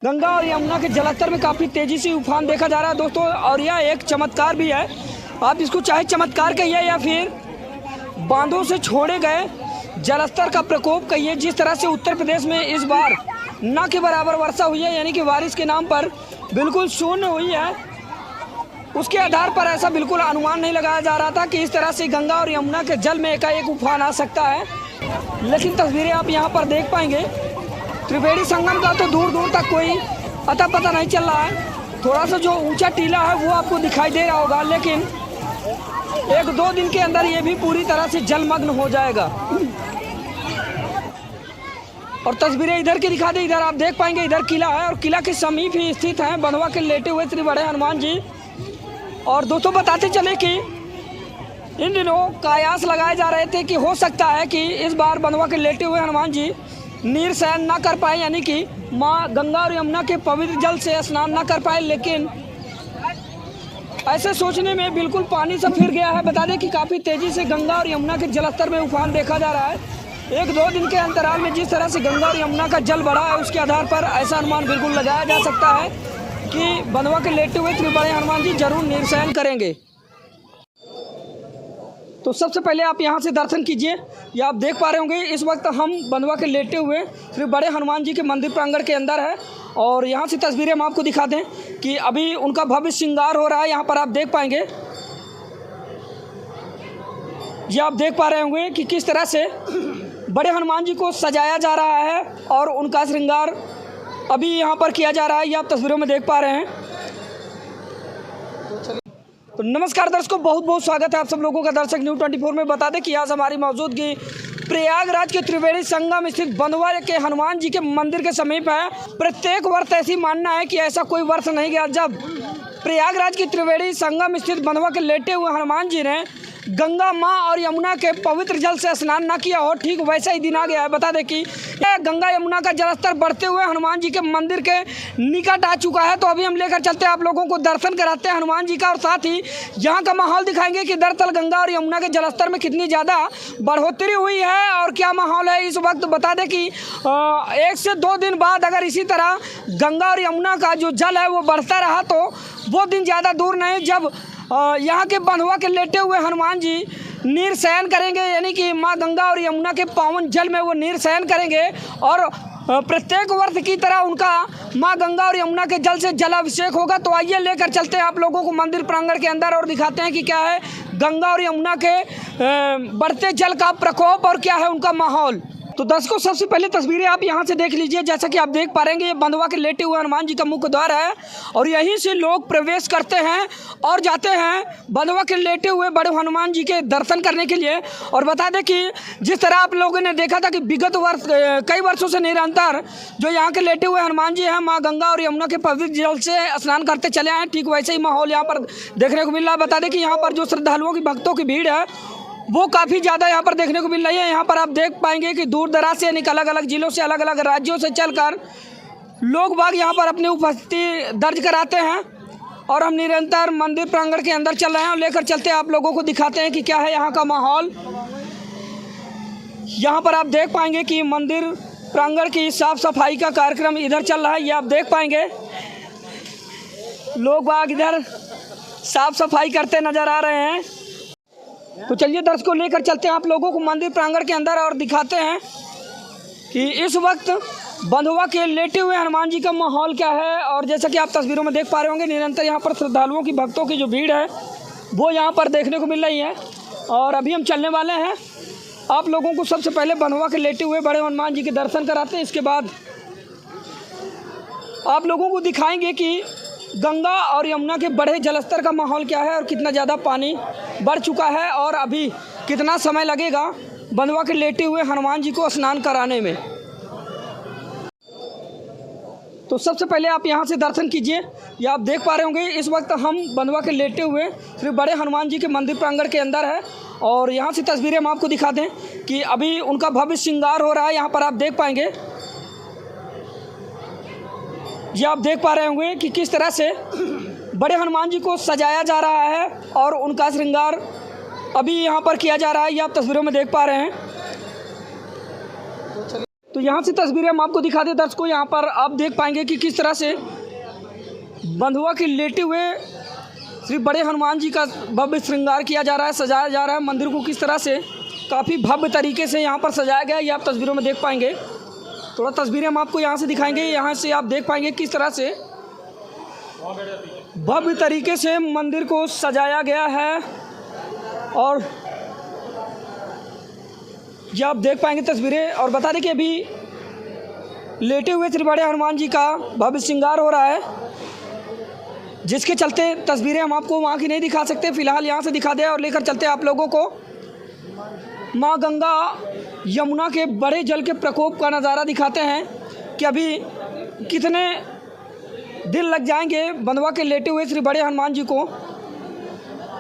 गंगा और यमुना के जलस्तर में काफ़ी तेज़ी से उफान देखा जा रहा है दोस्तों, और यह एक चमत्कार भी है। आप इसको चाहे चमत्कार कहिए या फिर बांधों से छोड़े गए जलस्तर का प्रकोप कहिए। जिस तरह से उत्तर प्रदेश में इस बार न के बराबर वर्षा हुई है, यानी कि बारिश के नाम पर बिल्कुल शून्य हुई है, उसके आधार पर ऐसा बिल्कुल अनुमान नहीं लगाया जा रहा था कि इस तरह से गंगा और यमुना के जल में एकाएक उफान आ सकता है। लेकिन तस्वीरें आप यहाँ पर देख पाएंगे, त्रिवेणी संगम का तो दूर दूर तक कोई अता पता नहीं चल रहा है। थोड़ा सा जो ऊंचा टीला है वो आपको दिखाई दे रहा होगा, लेकिन एक दो दिन के अंदर ये भी पूरी तरह से जलमग्न हो जाएगा। और तस्वीरें इधर की दिखा दे, इधर आप देख पाएंगे, इधर किला है और किला के समीप ही स्थित है बंधवा के लेटे हुए श्री बड़े हनुमान जी। और दोस्तों बताते चले कि इन दिनों कयास लगाए जा रहे थे कि हो सकता है कि इस बार बंधवा के लेटे हुए हनुमान जी नीर शयन ना कर पाए, यानी कि माँ गंगा और यमुना के पवित्र जल से स्नान ना कर पाए। लेकिन ऐसे सोचने में बिल्कुल पानी सा फिर गया है। बता दें कि काफ़ी तेज़ी से गंगा और यमुना के जलस्तर में उफान देखा जा रहा है। एक दो दिन के अंतराल में जिस तरह से गंगा और यमुना का जल बढ़ा है, उसके आधार पर ऐसा अनुमान बिल्कुल लगाया जा सकता है कि बंधवा के लेटे हुए श्री बड़े हनुमान जी जरूर नीर शयन करेंगे। तो सबसे पहले आप यहाँ से दर्शन कीजिए। ये आप देख पा रहे होंगे, इस वक्त हम बंधवा के लेटे हुए श्री बड़े हनुमान जी के मंदिर प्रांगण के अंदर है। और यहाँ से तस्वीरें हम आपको दिखा दें कि अभी उनका भव्य श्रृंगार हो रहा है। यहाँ पर आप देख पाएंगे, ये आप देख पा रहे होंगे कि किस तरह से बड़े हनुमान जी को सजाया जा रहा है और उनका श्रृंगार अभी यहाँ पर किया जा रहा है। ये आप तस्वीरों में देख पा रहे हैं। तो नमस्कार दर्शकों, बहुत बहुत स्वागत है आप सब लोगों का दर्शक न्यूज़ 24 में। बता दें कि आज हमारी मौजूदगी प्रयागराज के त्रिवेणी संगम स्थित बंधवा के हनुमान जी के मंदिर के समीप है। प्रत्येक वर्ष ऐसी मानना है कि ऐसा कोई वर्ष नहीं गया जब प्रयागराज के त्रिवेणी संगम स्थित बंधवा के लेटे हुए हनुमान जी ने गंगा माँ और यमुना के पवित्र जल से स्नान ना किया हो। ठीक वैसा ही दिन आ गया है। बता दें कि गंगा यमुना का जलस्तर बढ़ते हुए हनुमान जी के मंदिर के निकट आ चुका है। तो अभी हम लेकर चलते हैं आप लोगों को, दर्शन कराते हैं हनुमान जी का, और साथ ही यहाँ का माहौल दिखाएंगे कि दरअसल गंगा और यमुना के जलस्तर में कितनी ज़्यादा बढ़ोतरी हुई है और क्या माहौल है इस वक्त। बता दें कि 1 से 2 दिन बाद अगर इसी तरह गंगा और यमुना का जो जल है वो बढ़ता रहा तो वो दिन ज़्यादा दूर नहीं जब यहाँ के बंधवा के लेटे हुए हनुमान जी नीर शयन करेंगे, यानी कि माँ गंगा और यमुना के पावन जल में वो नीर शयन करेंगे। और प्रत्येक वर्ष की तरह उनका माँ गंगा और यमुना के जल से जलाभिषेक होगा। तो आइए लेकर चलते हैं आप लोगों को मंदिर प्रांगण के अंदर और दिखाते हैं कि क्या है गंगा और यमुना के बढ़ते जल का प्रकोप और क्या है उनका माहौल। तो दर्शकों सबसे पहले तस्वीरें आप यहाँ से देख लीजिए। जैसा कि आप देख पा रहे हैं, ये बंधवा के लेटे हुए हनुमान जी का मुख्य द्वार है और यहीं से लोग प्रवेश करते हैं और जाते हैं बंधवा के लेटे हुए बड़े हनुमान जी के दर्शन करने के लिए। और बता दें कि जिस तरह आप लोगों ने देखा था कि विगत वर्ष कई वर्षों से निरंतर जो यहाँ के लेटे हुए हनुमान जी हैं माँ गंगा और यमुना के पवित्र जल से स्नान करते चले आए, ठीक वैसे ही माहौल यहाँ पर देखने को मिल रहा है। बता दें कि यहाँ पर जो श्रद्धालुओं की भक्तों की भीड़ है वो काफ़ी ज़्यादा यहाँ पर देखने को मिल रही है। यहाँ पर आप देख पाएंगे कि दूर दराज से यानी अलग अलग जिलों से, अलग अलग राज्यों से चलकर लोग बाग यहाँ पर अपनी उपस्थिति दर्ज कराते हैं। और हम निरंतर मंदिर प्रांगण के अंदर चल रहे हैं और लेकर चलते हैं आप लोगों को, दिखाते हैं कि क्या है यहाँ का माहौल। यहाँ पर आप देख पाएंगे कि मंदिर प्रांगण की साफ सफाई का कार्यक्रम इधर चल रहा है। ये आप देख पाएंगे लोग बाग इधर साफ सफाई करते नज़र आ रहे हैं। तो चलिए दर्शकों लेकर चलते हैं आप लोगों को मंदिर प्रांगण के अंदर और दिखाते हैं कि इस वक्त बंधवा के लेटे हुए हनुमान जी का माहौल क्या है। और जैसा कि आप तस्वीरों में देख पा रहे होंगे, निरंतर यहाँ पर श्रद्धालुओं की भक्तों की जो भीड़ है वो यहाँ पर देखने को मिल रही है। और अभी हम चलने वाले हैं, आप लोगों को सबसे पहले बंधवा के लेटे हुए बड़े हनुमान जी के दर्शन कराते हैं। इसके बाद आप लोगों को दिखाएंगे कि गंगा और यमुना के बढ़े जलस्तर का माहौल क्या है और कितना ज़्यादा पानी बढ़ चुका है और अभी कितना समय लगेगा बंधवा के लेटे हुए हनुमान जी को स्नान कराने में। तो सबसे पहले आप यहाँ से दर्शन कीजिए। ये आप देख पा रहे होंगे, इस वक्त हम बंधवा के लेटे हुए श्री बड़े हनुमान जी के मंदिर प्रांगण के अंदर है। और यहाँ से तस्वीरें हम आपको दिखा दें कि अभी उनका भव्य श्रृंगार हो रहा है। यहाँ पर आप देख पाएंगे, ये आप देख पा रहे होंगे कि किस तरह से बड़े हनुमान जी को सजाया जा रहा है और उनका श्रृंगार अभी यहाँ पर किया जा रहा है। ये आप तस्वीरों में देख पा रहे हैं। तो यहाँ से तस्वीरें हम आपको दिखा दें दर्शकों। यहाँ पर आप देख पाएंगे कि किस तरह से बंधुआ के लेटे हुए श्री बड़े हनुमान जी का भव्य श्रृंगार किया जा रहा है, सजाया जा रहा है। मंदिर को किस तरह से काफ़ी भव्य तरीके से यहाँ पर सजाया गया है, ये आप तस्वीरों में देख पाएंगे। थोड़ा तस्वीरें हम आपको यहाँ से दिखाएंगे। यहाँ से आप देख पाएंगे किस तरह से भव्य तरीके से मंदिर को सजाया गया है। और ये आप देख पाएंगे तस्वीरें। और बता दें कि अभी लेटे हुए श्री बड़े हनुमान जी का भव्य श्रृंगार हो रहा है, जिसके चलते तस्वीरें हम आपको वहाँ की नहीं दिखा सकते। फिलहाल यहाँ से दिखा दें और लेकर चलते हैं आप लोगों को माँ गंगा यमुना के बड़े जल के प्रकोप का नज़ारा दिखाते हैं कि अभी कितने दिन लग जाएंगे बंधुआ के लेटे हुए श्री बड़े हनुमान जी को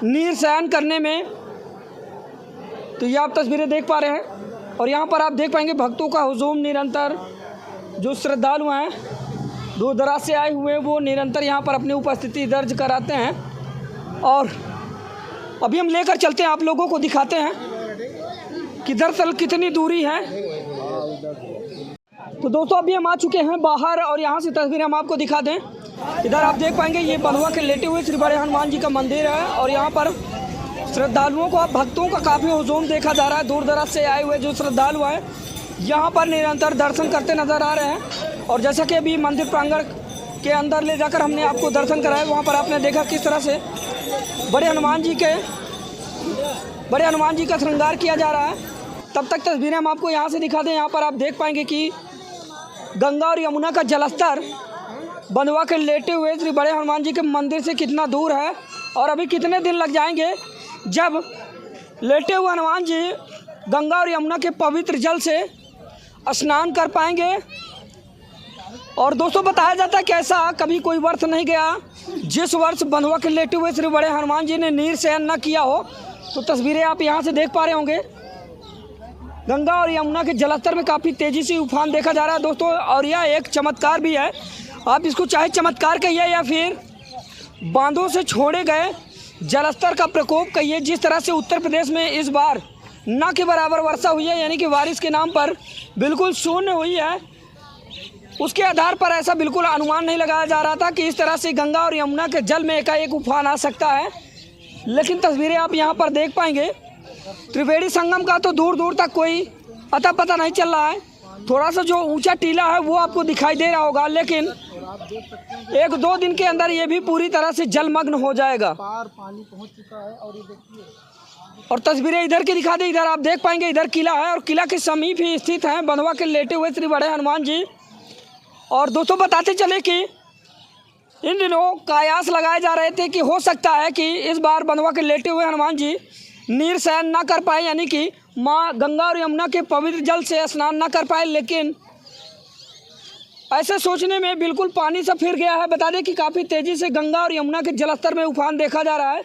नीर शयन करने में। तो ये आप तस्वीरें देख पा रहे हैं। और यहाँ पर आप देख पाएंगे भक्तों का हुजूम निरंतर, जो श्रद्धालु हैं दूर दराज से आए हुए वो निरंतर यहाँ पर अपनी उपस्थिति दर्ज कराते हैं। और अभी हम लेकर चलते हैं आप लोगों को दिखाते हैं कि दरअसल कितनी दूरी है। तो दोस्तों अभी हम आ चुके हैं बाहर और यहाँ से तस्वीरें हम आपको दिखा दें। इधर आप देख पाएंगे ये बंधुआ के लेटे हुए श्री बड़े हनुमान जी का मंदिर है और यहाँ पर श्रद्धालुओं को, भक्तों का काफ़ी हुजूम देखा जा रहा है। दूर दराज से आए हुए जो श्रद्धालु हैं यहाँ पर निरंतर दर्शन करते नज़र आ रहे हैं। और जैसा कि अभी मंदिर प्रांगण के अंदर ले जाकर हमने आपको दर्शन कराया, वहाँ पर आपने देखा किस तरह से बड़े हनुमान जी का श्रृंगार किया जा रहा है। तब तक तस्वीरें हम आपको यहाँ से दिखा दें। यहाँ पर आप देख पाएंगे कि गंगा और यमुना का जलस्तर बंधुआ के लेटे हुए श्री बड़े हनुमान जी के मंदिर से कितना दूर है और अभी कितने दिन लग जाएंगे जब लेटे हुए हनुमान जी गंगा और यमुना के पवित्र जल से स्नान कर पाएंगे। और दोस्तों बताया जाता है कि ऐसा कभी कोई वर्ष नहीं गया जिस वर्ष बंधुआ के लेटे हुए श्री बड़े हनुमान जी ने नीर शयन न किया हो। तो तस्वीरें आप यहाँ से देख पा रहे होंगे, गंगा और यमुना के जलस्तर में काफ़ी तेज़ी से उफान देखा जा रहा है दोस्तों। और यह एक चमत्कार भी है, आप इसको चाहे चमत्कार कहिए या फिर बांधों से छोड़े गए जलस्तर का प्रकोप कहिए। जिस तरह से उत्तर प्रदेश में इस बार न के बराबर वर्षा हुई है, यानी कि बारिश के नाम पर बिल्कुल शून्य हुई है, उसके आधार पर ऐसा बिल्कुल अनुमान नहीं लगाया जा रहा था कि इस तरह से गंगा और यमुना के जल में एकाएक उफान आ सकता है। लेकिन तस्वीरें आप यहाँ पर देख पाएंगे त्रिवेणी संगम का तो दूर दूर तक कोई अता पता नहीं चल रहा है। थोड़ा सा जो ऊंचा टीला है वो आपको दिखाई दे रहा होगा, लेकिन एक दो दिन के अंदर ये भी पूरी तरह से जलमग्न हो जाएगा। पानी पहुंच चुका है और ये देखिए, और तस्वीरें इधर की दिखा दें। इधर आप देख पाएंगे इधर किला है और किला के समीप ही स्थित हैं बंधुआ के लेटे हुए श्री बड़े हनुमान जी। और दोस्तों बताते चले कि इन दिनों कयास लगाए जा रहे थे कि हो सकता है कि इस बार बंधुआ के लेटे हुए हनुमान जी नीर शयन ना कर पाए, यानी कि माँ गंगा और यमुना के पवित्र जल से स्नान ना कर पाए। लेकिन ऐसे सोचने में बिल्कुल पानी सा फिर गया है। बता दें कि काफ़ी तेज़ी से गंगा और यमुना के जलस्तर में उफान देखा जा रहा है।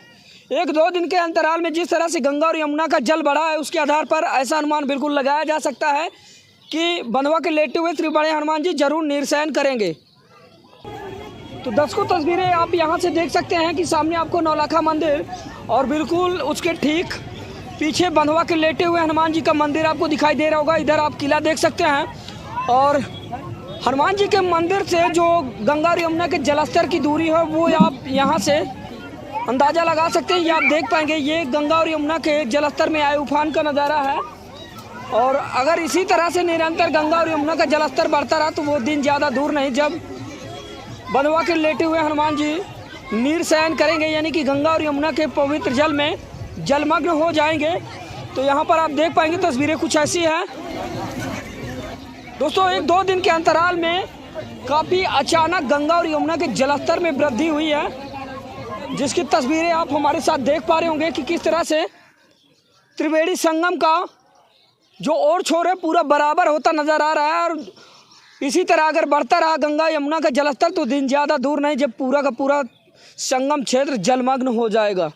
एक दो दिन के अंतराल में जिस तरह से गंगा और यमुना का जल बढ़ा है, उसके आधार पर ऐसा अनुमान बिल्कुल लगाया जा सकता है कि बंधुआ के लेटे हुए श्री बड़े हनुमान जी जरूर नीर शयन करेंगे। तो दर्शकों तस्वीरें आप यहाँ से देख सकते हैं कि सामने आपको नौलखा मंदिर और बिल्कुल उसके ठीक पीछे बंधुआ के लेटे हुए हनुमान जी का मंदिर आपको दिखाई दे रहा होगा। इधर आप किला देख सकते हैं और हनुमान जी के मंदिर से जो गंगा और यमुना के जलस्तर की दूरी है वो आप यहाँ से अंदाज़ा लगा सकते हैं। ये आप देख पाएंगे ये गंगा और यमुना के जलस्तर में आए उफान का नज़ारा है। और अगर इसी तरह से निरंतर गंगा और यमुना का जलस्तर बढ़ता रहा तो वो दिन ज़्यादा दूर नहीं जब बंधुआ के लेटे हुए हनुमान जी नीर शयन करेंगे, यानी कि गंगा और यमुना के पवित्र जल में जलमग्न हो जाएंगे। तो यहाँ पर आप देख पाएंगे तस्वीरें कुछ ऐसी हैं दोस्तों। एक दो दिन के अंतराल में काफ़ी अचानक गंगा और यमुना के जलस्तर में वृद्धि हुई है, जिसकी तस्वीरें आप हमारे साथ देख पा रहे होंगे कि किस तरह से त्रिवेणी संगम का जो और छोर है पूरा बराबर होता नज़र आ रहा है। और इसी तरह अगर बढ़ता रहा गंगा यमुना का जलस्तर तो दिन ज़्यादा दूर नहीं जब पूरा का पूरा संगम क्षेत्र जलमग्न हो जाएगा।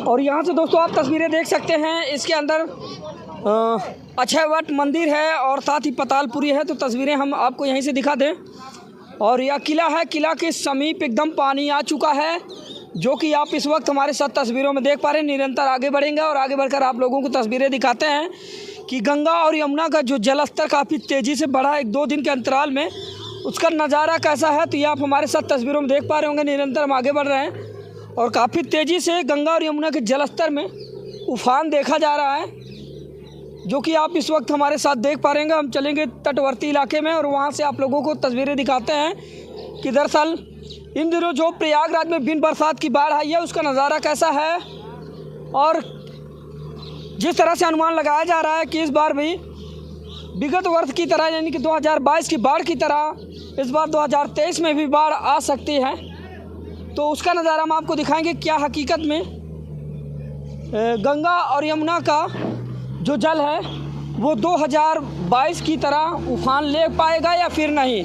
और यहाँ से दोस्तों आप तस्वीरें देख सकते हैं, इसके अंदर अक्षयवट मंदिर है और साथ ही पतालपुरी है। तो तस्वीरें हम आपको यहीं से दिखा दें। और यह किला है, किला के समीप एकदम पानी आ चुका है जो कि आप इस वक्त हमारे साथ तस्वीरों में देख पा रहे हैं। निरंतर आगे बढ़ेंगे और आगे बढ़कर आप लोगों को तस्वीरें दिखाते हैं कि गंगा और यमुना का जो जलस्तर काफ़ी तेज़ी से बढ़ा 1-2 दिन के अंतराल में, उसका नज़ारा कैसा है तो ये आप हमारे साथ तस्वीरों में देख पा रहे होंगे। निरंतर हम आगे बढ़ रहे हैं और काफ़ी तेज़ी से गंगा और यमुना के जलस्तर में उफान देखा जा रहा है, जो कि आप इस वक्त हमारे साथ देख पा रहे हैं। हम चलेंगे तटवर्ती इलाके में और वहाँ से आप लोगों को तस्वीरें दिखाते हैं कि दरअसल इन दिनों जो प्रयागराज में बिन बरसात की बाढ़ आई है उसका नज़ारा कैसा है। और जिस तरह से अनुमान लगाया जा रहा है कि इस बार भी विगत वर्ष की तरह यानी कि 2022 की बाढ़ की तरह इस बार 2023 में भी बाढ़ आ सकती है, तो उसका नज़ारा हम आपको दिखाएंगे। क्या हकीकत में गंगा और यमुना का जो जल है वो 2022 की तरह उफान ले पाएगा या फिर नहीं।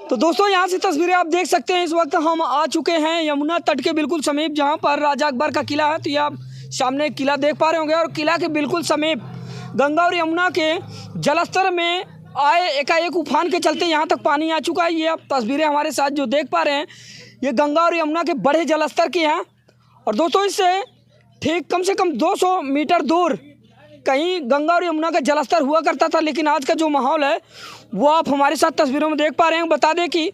तो दोस्तों यहाँ से तस्वीरें आप देख सकते हैं। इस वक्त हम आ चुके हैं यमुना तट के बिल्कुल समीप, जहाँ पर राजा अकबर का किला है। तो ये आप सामने किला देख पा रहे होंगे और किला के बिल्कुल समीप गंगा और यमुना के जलस्तर में आए एकाएक उफान के चलते यहाँ तक पानी आ चुका है। ये आप तस्वीरें हमारे साथ जो देख पा रहे हैं ये गंगा और यमुना के बढ़े जलस्तर की हैं। और दोस्तों इससे ठीक कम से कम 200 मीटर दूर कहीं गंगा और यमुना का जलस्तर हुआ करता था, लेकिन आज का जो माहौल है वो आप हमारे साथ तस्वीरों में देख पा रहे हैं। बता दें कि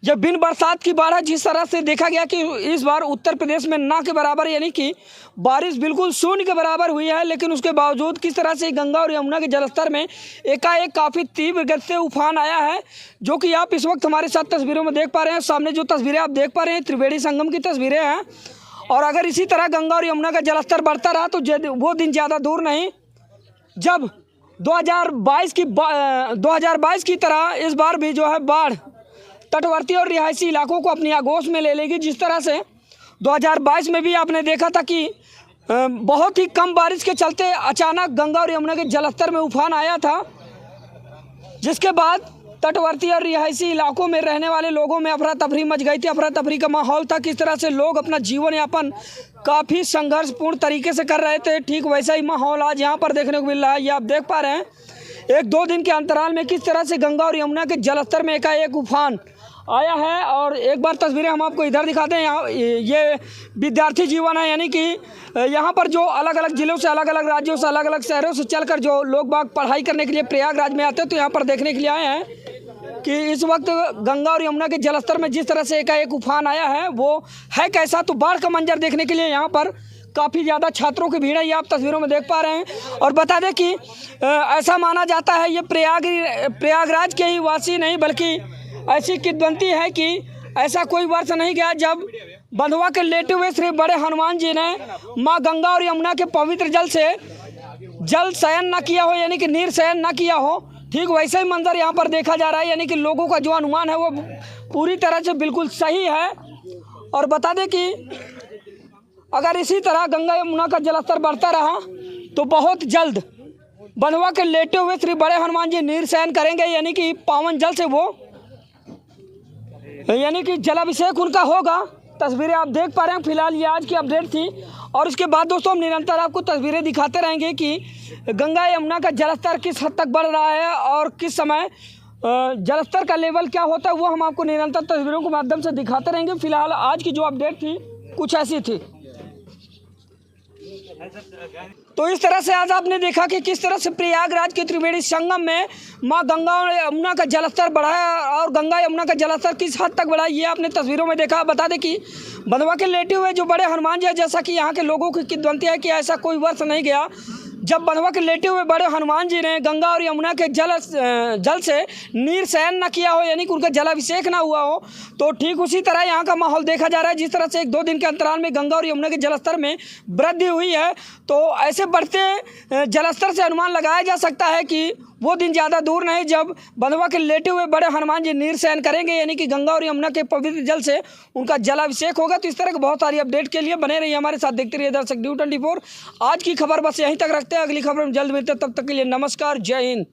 यह बिन बरसात की बाढ़ है। जिस तरह से देखा गया कि इस बार उत्तर प्रदेश में ना के बराबर यानी कि बारिश बिल्कुल शून्य के बराबर हुई है, लेकिन उसके बावजूद किस तरह से गंगा और यमुना के जलस्तर में एकाएक काफ़ी तीव्र गति से उफान आया है, जो कि आप इस वक्त हमारे साथ तस्वीरों में देख पा रहे हैं। सामने जो तस्वीरें आप देख पा रहे हैं त्रिवेणी संगम की तस्वीरें हैं। और अगर इसी तरह गंगा और यमुना का जलस्तर बढ़ता रहा तो वो दिन ज़्यादा दूर नहीं जब 2022 की तरह इस बार भी जो है बाढ़ तटवर्ती और रिहायशी इलाकों को अपनी आगोश में ले लेगी। जिस तरह से 2022 में भी आपने देखा था कि बहुत ही कम बारिश के चलते अचानक गंगा और यमुना के जलस्तर में उफान आया था, जिसके बाद तटवर्ती और रिहायशी इलाकों में रहने वाले लोगों में अफरा तफरी मच गई थी। अफरा तफरी का माहौल था। किस तरह से लोग अपना जीवन यापन काफ़ी संघर्षपूर्ण तरीके से कर रहे थे, ठीक वैसा ही माहौल आज यहाँ पर देखने को मिल रहा है। ये आप देख पा रहे हैं 1-2 दिन के अंतराल में किस तरह से गंगा और यमुना के जलस्तर में एकाएक उफान आया है। और एक बार तस्वीरें हम आपको इधर दिखाते हैं। यहाँ ये विद्यार्थी जीवन है, यानी कि यहाँ पर जो अलग अलग ज़िलों से, अलग अलग राज्यों से, अलग अलग शहरों से चलकर जो लोग बाग पढ़ाई करने के लिए प्रयागराज में आते हैं, तो यहाँ पर देखने के लिए आए हैं कि इस वक्त गंगा और यमुना के जलस्तर में जिस तरह से एकाएक उफान आया है वो है कैसा। तो बाढ़ का मंजर देखने के लिए यहाँ पर काफ़ी ज़्यादा छात्रों की भीड़ है, ये आप तस्वीरों में देख पा रहे हैं। और बता दें कि ऐसा माना जाता है ये प्रयागराज के ही वासी नहीं बल्कि ऐसी किंवदंती है कि ऐसा कोई वर्ष नहीं गया जब बंधुआ के लेटे हुए श्री बड़े हनुमान जी ने माँ गंगा और यमुना के पवित्र जल से जल शयन न किया हो, यानी कि नीर शयन न किया हो। ठीक वैसा ही मंजर यहाँ पर देखा जा रहा है, यानी कि लोगों का जो अनुमान है वो पूरी तरह से बिल्कुल सही है। और बता दें कि अगर इसी तरह गंगा यमुना का जलस्तर बढ़ता रहा तो बहुत जल्द बंधुआ के लेटे हुए श्री बड़े हनुमान जी नीर शयन करेंगे, यानी कि पावन जल से वो यानी कि जलाभिषेक उनका होगा। तस्वीरें आप देख पा रहे हैं। फिलहाल ये आज की अपडेट थी और उसके बाद दोस्तों हम निरंतर आपको तस्वीरें दिखाते रहेंगे कि गंगा यमुना का जलस्तर किस हद तक बढ़ रहा है और किस समय जलस्तर का लेवल क्या होता है, वो हम आपको निरंतर तस्वीरों के माध्यम से दिखाते रहेंगे। फिलहाल आज की जो अपडेट थी कुछ ऐसी थी। तो इस तरह से आज आपने देखा कि किस तरह से प्रयागराज के त्रिवेणी संगम में माँ गंगा और यमुना का जलस्तर बढ़ा है और गंगा यमुना का जलस्तर किस हद तक बढ़ा है ये आपने तस्वीरों में देखा। बता दें कि बंधुआ के लेटे हुए जो बड़े हनुमान जी है, जैसा कि यहाँ के लोगों की किंवदंती है कि ऐसा कोई वर्ष नहीं गया जब बंधुआ के लेटे हुए बड़े हनुमान जी ने गंगा और यमुना के जल से नीर शयन न किया हो, यानी कि उनका जलाभिषेक ना हुआ हो। तो ठीक उसी तरह यहाँ का माहौल देखा जा रहा है। जिस तरह से 1-2 दिन के अंतराल में गंगा और यमुना के जलस्तर में वृद्धि हुई है, तो ऐसे बढ़ते जलस्तर से अनुमान लगाया जा सकता है कि वो दिन ज़्यादा दूर नहीं जब बंधुआ के लेटे हुए बड़े हनुमान जी नीर शयन करेंगे, यानी कि गंगा और यमुना के पवित्र जल से उनका जलाभिषेक होगा। तो इस तरह की बहुत सारी अपडेट के लिए बने रहिए हमारे साथ, देखते रहिए दर्शक New24। आज की खबर बस यहीं तक रखते हैं, अगली खबर में जल्द मिलते हैं, तब तक के लिए नमस्कार, जय हिंद।